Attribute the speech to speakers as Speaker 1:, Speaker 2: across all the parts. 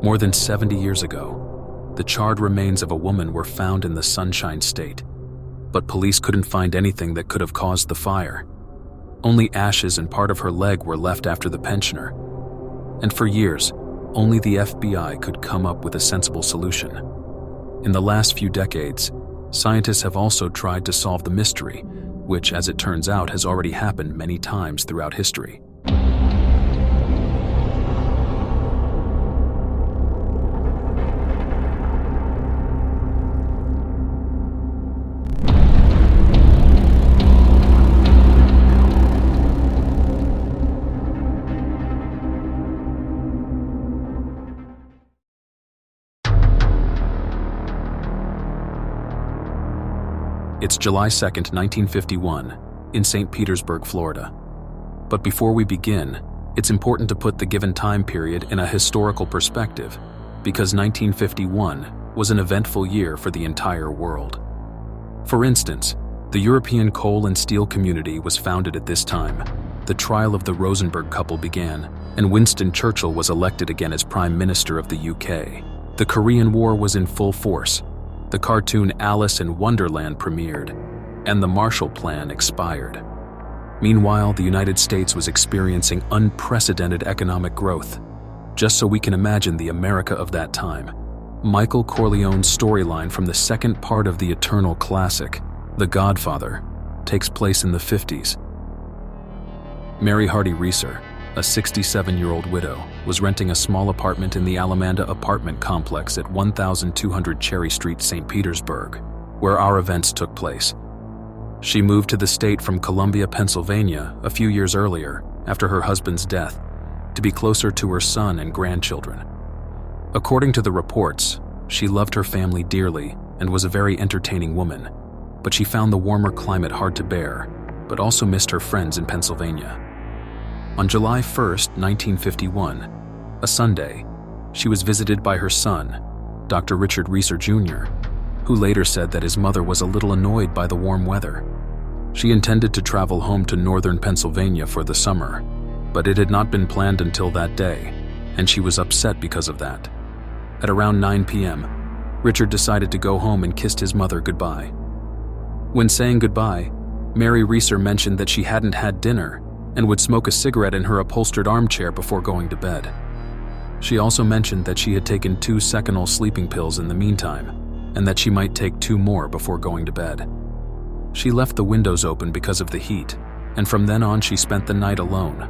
Speaker 1: More than 70 years ago, the charred remains of a woman were found in the Sunshine State, but police couldn't find anything that could have caused the fire. Only ashes and part of her leg were left after the pensioner. And for years, only the FBI could come up with a sensible solution. In the last few decades, scientists have also tried to solve the mystery, which, as it turns out, has already happened many times throughout history. It's July 2nd, 1951, in St. Petersburg, Florida. But before we begin, it's important to put the given time period in a historical perspective, because 1951 was an eventful year for the entire world. For instance, the European coal and steel community was founded at this time. The trial of the Rosenberg couple began, and Winston Churchill was elected again as Prime Minister of the UK. The Korean War was in full force. The cartoon Alice in Wonderland premiered, and the Marshall Plan expired. Meanwhile, the United States was experiencing unprecedented economic growth. Just so we can imagine the America of that time, Michael Corleone's storyline from the second part of the eternal classic, The Godfather, takes place in the 50s. Mary Reeser, a 67-year-old widow, was renting a small apartment in the Alamanda apartment complex at 1200 Cherry Street, St. Petersburg, where our events took place. She moved to the state from Columbia, Pennsylvania, a few years earlier, after her husband's death, to be closer to her son and grandchildren. According to the reports, she loved her family dearly and was a very entertaining woman, but she found the warmer climate hard to bear, but also missed her friends in Pennsylvania. On July 1st, 1951, a Sunday, she was visited by her son, Dr. Richard Reeser Jr., who later said that his mother was a little annoyed by the warm weather. She intended to travel home to northern Pennsylvania for the summer, but it had not been planned until that day, and she was upset because of that. At around 9 p.m., Richard decided to go home and kissed his mother goodbye. When saying goodbye, Mary Reeser mentioned that she hadn't had dinner and would smoke a cigarette in her upholstered armchair before going to bed. She also mentioned that she had taken 2 Seconal sleeping pills in the meantime, and that she might take 2 more before going to bed. She left the windows open because of the heat, and from then on she spent the night alone.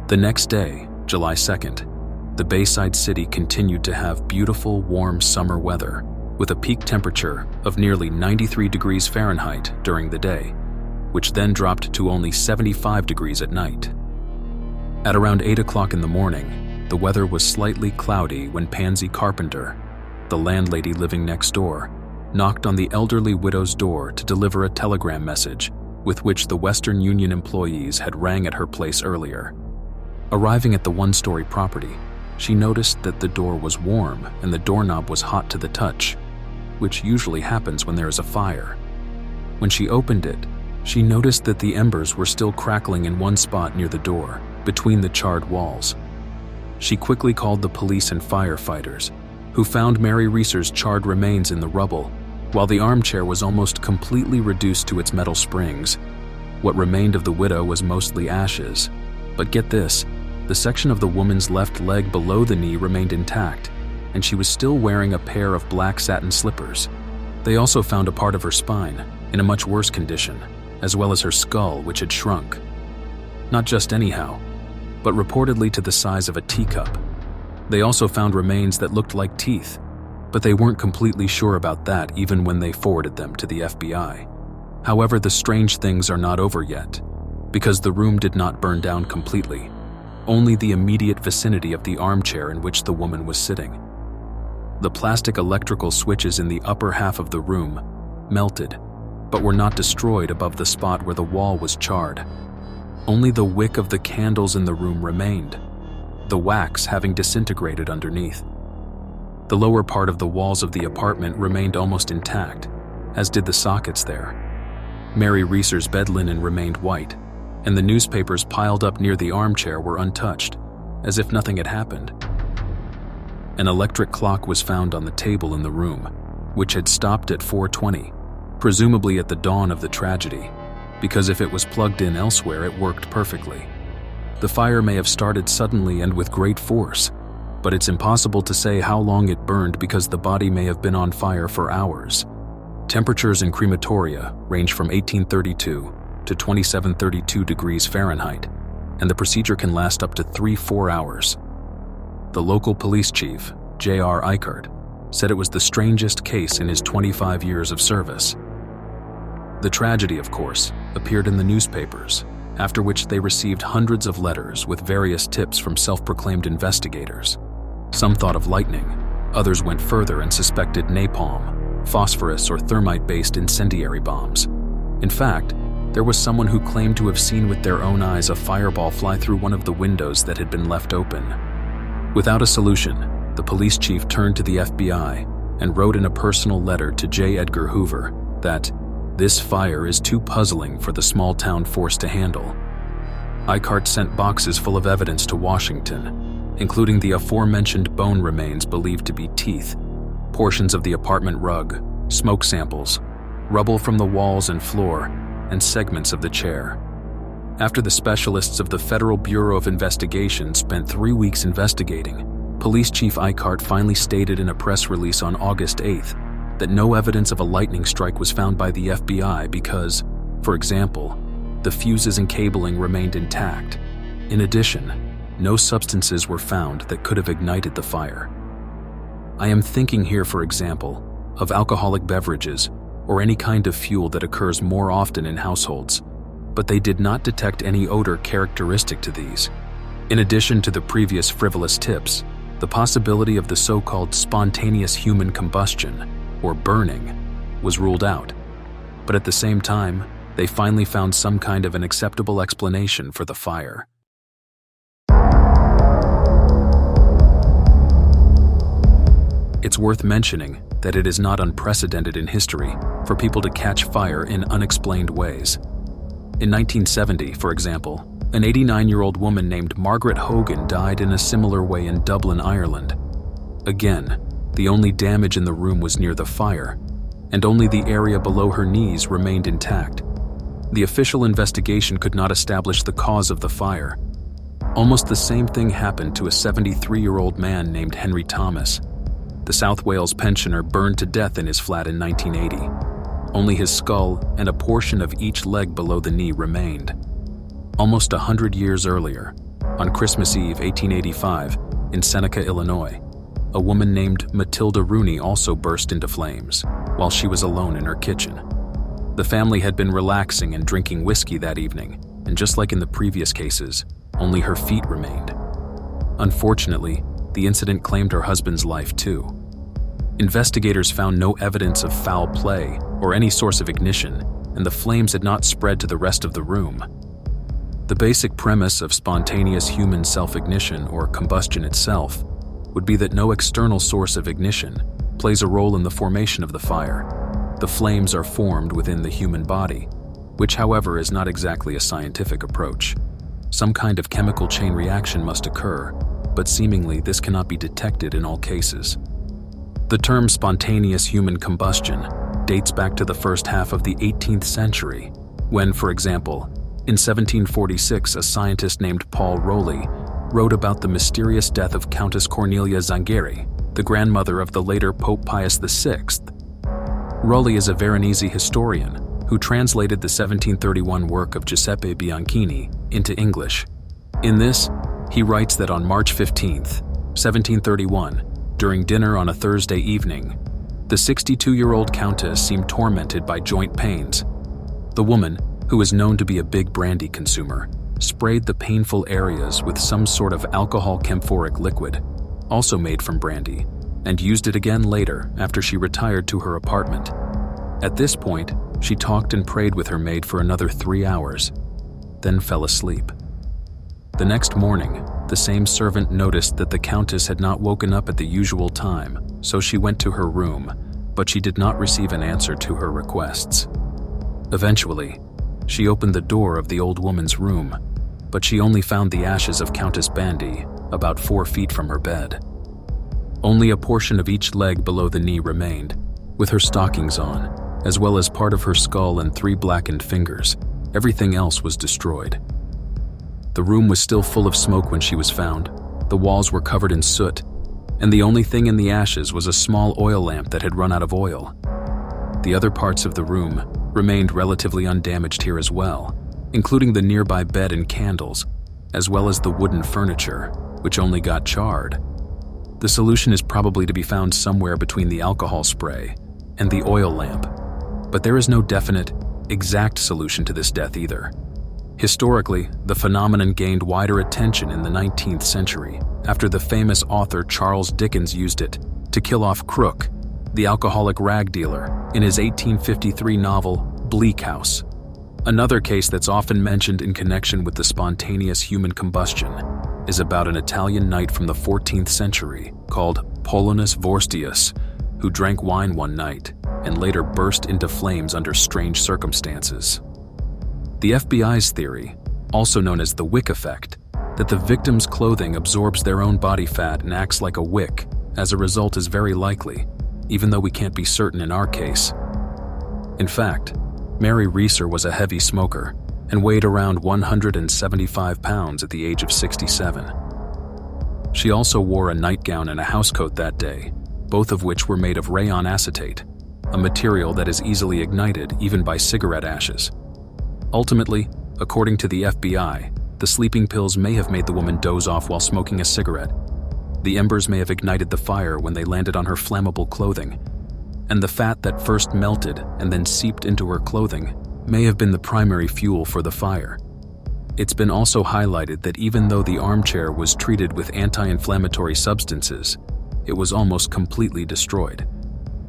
Speaker 1: The next day, July 2nd, the Bayside city continued to have beautiful, warm summer weather, with a peak temperature of nearly 93 degrees Fahrenheit during the day, which then dropped to only 75 degrees at night. At around 8 o'clock in the morning, the weather was slightly cloudy when Pansy Carpenter, the landlady living next door, knocked on the elderly widow's door to deliver a telegram message with which the Western Union employees had rang at her place earlier. Arriving at the one-story property, she noticed that the door was warm and the doorknob was hot to the touch, which usually happens when there is a fire. When she opened it, she noticed that the embers were still crackling in one spot near the door, between the charred walls. She quickly called the police and firefighters, who found Mary Reeser's charred remains in the rubble, while the armchair was almost completely reduced to its metal springs. What remained of the widow was mostly ashes. But get this, the section of the woman's left leg below the knee remained intact, and she was still wearing a pair of black satin slippers. They also found a part of her spine, in a much worse condition, as well as her skull, which had shrunk. Not just anyhow, but reportedly to the size of a teacup. They also found remains that looked like teeth, but they weren't completely sure about that even when they forwarded them to the FBI. However, the strange things are not over yet, because the room did not burn down completely, only the immediate vicinity of the armchair in which the woman was sitting. The plastic electrical switches in the upper half of the room melted, but were not destroyed above the spot where the wall was charred. Only the wick of the candles in the room remained, the wax having disintegrated underneath. The lower part of the walls of the apartment remained almost intact, as did the sockets there. Mary Reeser's bed linen remained white, and the newspapers piled up near the armchair were untouched, as if nothing had happened. An electric clock was found on the table in the room, which had stopped at 4:20, presumably at the dawn of the tragedy, because if it was plugged in elsewhere, it worked perfectly. The fire may have started suddenly and with great force, but it's impossible to say how long it burned because the body may have been on fire for hours. Temperatures in crematoria range from 1832 to 2732 degrees Fahrenheit, and the procedure can last up to 3-4 hours. The local police chief, J.R. Eichert, said it was the strangest case in his 25 years of service. The tragedy, of course, appeared in the newspapers, after which they received hundreds of letters with various tips from self-proclaimed investigators. Some thought of lightning, others went further and suspected napalm, phosphorus or thermite-based incendiary bombs. In fact, there was someone who claimed to have seen with their own eyes a fireball fly through one of the windows that had been left open. Without a solution, the police chief turned to the FBI and wrote in a personal letter to J. Edgar Hoover that this fire is too puzzling for the small-town force to handle. Eichert sent boxes full of evidence to Washington, including the aforementioned bone remains believed to be teeth, portions of the apartment rug, smoke samples, rubble from the walls and floor, and segments of the chair. After the specialists of the Federal Bureau of Investigation spent 3 weeks investigating, Police Chief Eichert finally stated in a press release on August 8th that no evidence of a lightning strike was found by the FBI because, for example, the fuses and cabling remained intact. In addition, no substances were found that could have ignited the fire. I am thinking here, for example, of alcoholic beverages or any kind of fuel that occurs more often in households, but they did not detect any odor characteristic to these. In addition to the previous frivolous tips, the possibility of the so-called spontaneous human combustion, or burning, was ruled out. But at the same time, they finally found some kind of an acceptable explanation for the fire. It's worth mentioning that it is not unprecedented in history for people to catch fire in unexplained ways. In 1970, for example, an 89-year-old woman named Margaret Hogan died in a similar way in Dublin, Ireland. Again, the only damage in the room was near the fire, and only the area below her knees remained intact. The official investigation could not establish the cause of the fire. Almost the same thing happened to a 73-year-old man named Henry Thomas. The South Wales pensioner burned to death in his flat in 1980. Only his skull and a portion of each leg below the knee remained. Almost 100 years earlier, on Christmas Eve 1885, in Seneca, Illinois, a woman named Matilda Rooney also burst into flames while she was alone in her kitchen. The family had been relaxing and drinking whiskey that evening, and just like in the previous cases, only her feet remained. Unfortunately, the incident claimed her husband's life too. Investigators found no evidence of foul play or any source of ignition, and the flames had not spread to the rest of the room. The basic premise of spontaneous human self-ignition or combustion itself would be that no external source of ignition plays a role in the formation of the fire. The flames are formed within the human body, which, however, is not exactly a scientific approach. Some kind of chemical chain reaction must occur, but seemingly this cannot be detected in all cases. The term spontaneous human combustion dates back to the first half of the 18th century, when, for example, in 1746, a scientist named Paul Rowley wrote about the mysterious death of Countess Cornelia Zangari, the grandmother of the later Pope Pius VI. Rowley is a Veronese historian who translated the 1731 work of Giuseppe Bianchini into English. In this, he writes that on March 15, 1731, during dinner on a Thursday evening, the 62-year-old countess seemed tormented by joint pains. The woman, who is known to be a big brandy consumer, sprayed the painful areas with some sort of alcohol camphoric liquid, also made from brandy, and used it again later after she retired to her apartment. At this point, she talked and prayed with her maid for another 3 hours, then fell asleep. The next morning, the same servant noticed that the countess had not woken up at the usual time, so she went to her room, but she did not receive an answer to her requests. Eventually, she opened the door of the old woman's room, but she only found the ashes of Countess Bandy about 4 feet from her bed. Only a portion of each leg below the knee remained, with her stockings on, as well as part of her skull and 3 blackened fingers. Everything else was destroyed. The room was still full of smoke when she was found. The walls were covered in soot, and the only thing in the ashes was a small oil lamp that had run out of oil. The other parts of the room remained relatively undamaged here as well, including the nearby bed and candles, as well as the wooden furniture, which only got charred. The solution is probably to be found somewhere between the alcohol spray and the oil lamp, but there is no definite, exact solution to this death either. Historically, the phenomenon gained wider attention in the 19th century after the famous author Charles Dickens used it to kill off Crook, the alcoholic rag dealer, in his 1853 novel Bleak House. Another case that's often mentioned in connection with the spontaneous human combustion is about an Italian knight from the 14th century called Polonius Vorstius, who drank wine one night and later burst into flames under strange circumstances. The FBI's theory, also known as the Wick Effect, that the victim's clothing absorbs their own body fat and acts like a wick as a result, is very likely, even though we can't be certain in our case. In fact, Mary Reeser was a heavy smoker and weighed around 175 pounds at the age of 67. She also wore a nightgown and a housecoat that day, both of which were made of rayon acetate, a material that is easily ignited even by cigarette ashes. Ultimately, according to the FBI, the sleeping pills may have made the woman doze off while smoking a cigarette. The embers may have ignited the fire when they landed on her flammable clothing, and the fat that first melted and then seeped into her clothing may have been the primary fuel for the fire. It's been also highlighted that even though the armchair was treated with anti-inflammatory substances, it was almost completely destroyed.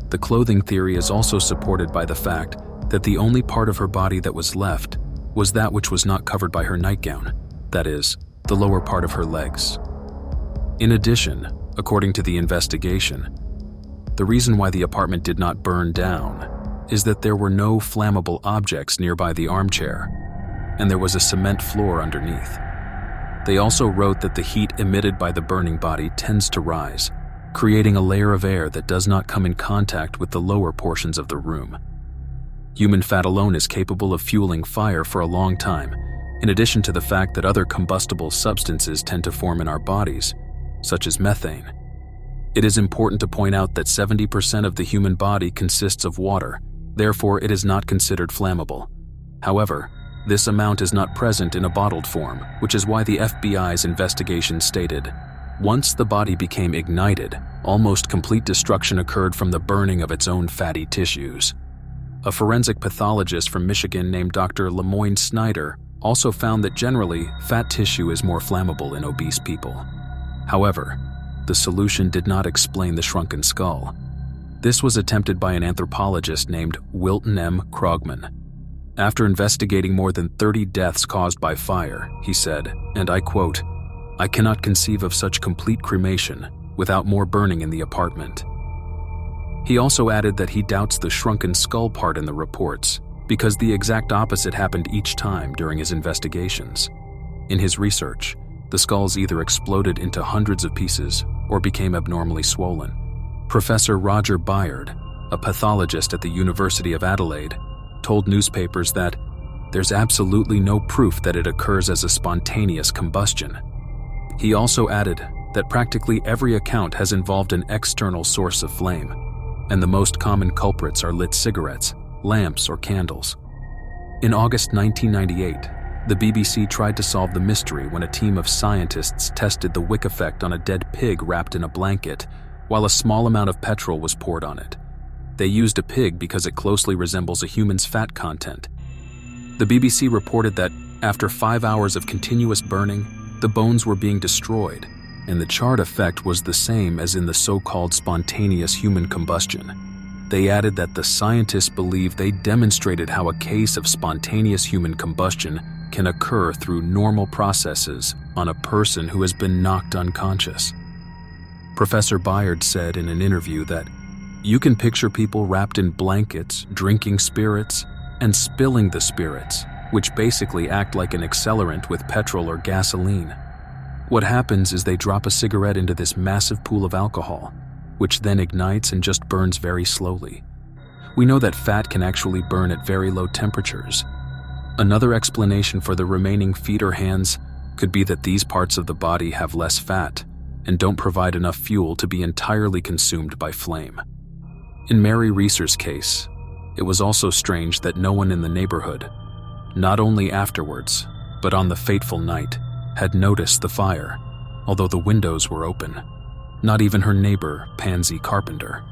Speaker 1: The clothing theory is also supported by the fact that the only part of her body that was left was that which was not covered by her nightgown, that is, the lower part of her legs. In addition, according to the investigation, the reason why the apartment did not burn down is that there were no flammable objects nearby the armchair, and there was a cement floor underneath. They also wrote that the heat emitted by the burning body tends to rise, creating a layer of air that does not come in contact with the lower portions of the room. Human fat alone is capable of fueling fire for a long time, in addition to the fact that other combustible substances tend to form in our bodies, such as methane. It is important to point out that 70% of the human body consists of water, therefore it is not considered flammable. However, this amount is not present in a bottled form, which is why the FBI's investigation stated, once the body became ignited, almost complete destruction occurred from the burning of its own fatty tissues. A forensic pathologist from Michigan named Dr. Lemoyne Snyder also found that generally, fat tissue is more flammable in obese people. However, the solution did not explain the shrunken skull. This was attempted by an anthropologist named Wilton M. Krogman. After investigating more than 30 deaths caused by fire, he said, and I quote, "I cannot conceive of such complete cremation without more burning in the apartment." He also added that he doubts the shrunken skull part in the reports because the exact opposite happened each time during his investigations. In his research, the skulls either exploded into hundreds of pieces or became abnormally swollen. Professor Roger Byard, a pathologist at the University of Adelaide, told newspapers that there's absolutely no proof that it occurs as a spontaneous combustion. He also added that practically every account has involved an external source of flame, and the most common culprits are lit cigarettes, lamps, or candles. In August 1998, the BBC tried to solve the mystery when a team of scientists tested the Wick Effect on a dead pig wrapped in a blanket, while a small amount of petrol was poured on it. They used a pig because it closely resembles a human's fat content. The BBC reported that after 5 hours of continuous burning, the bones were being destroyed, and the charred effect was the same as in the so-called spontaneous human combustion. They added that the scientists believe they demonstrated how a case of spontaneous human combustion can occur through normal processes on a person who has been knocked unconscious. Professor Byard said in an interview that you can picture people wrapped in blankets, drinking spirits, and spilling the spirits, which basically act like an accelerant with petrol or gasoline. What happens is they drop a cigarette into this massive pool of alcohol, which then ignites and just burns very slowly. We know that fat can actually burn at very low temperatures. Another explanation for the remaining feet or hands could be that these parts of the body have less fat and don't provide enough fuel to be entirely consumed by flame. In Mary Reeser's case, it was also strange that no one in the neighborhood, not only afterwards, but on the fateful night, had noticed the fire, although the windows were open. Not even her neighbor, Pansy Carpenter.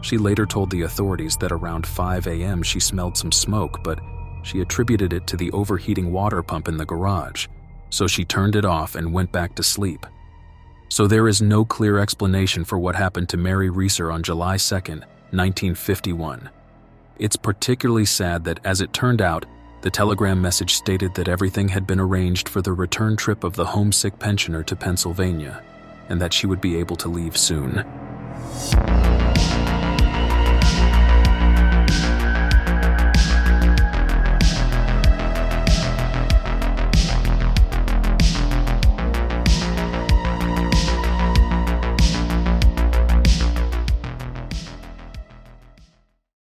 Speaker 1: She later told the authorities that around 5 a.m. she smelled some smoke, but she attributed it to the overheating water pump in the garage, so she turned it off and went back to sleep. So there is no clear explanation for what happened to Mary Reeser on July 2, 1951. It's particularly sad that, as it turned out, the telegram message stated that everything had been arranged for the return trip of the homesick pensioner to Pennsylvania, and that she would be able to leave soon.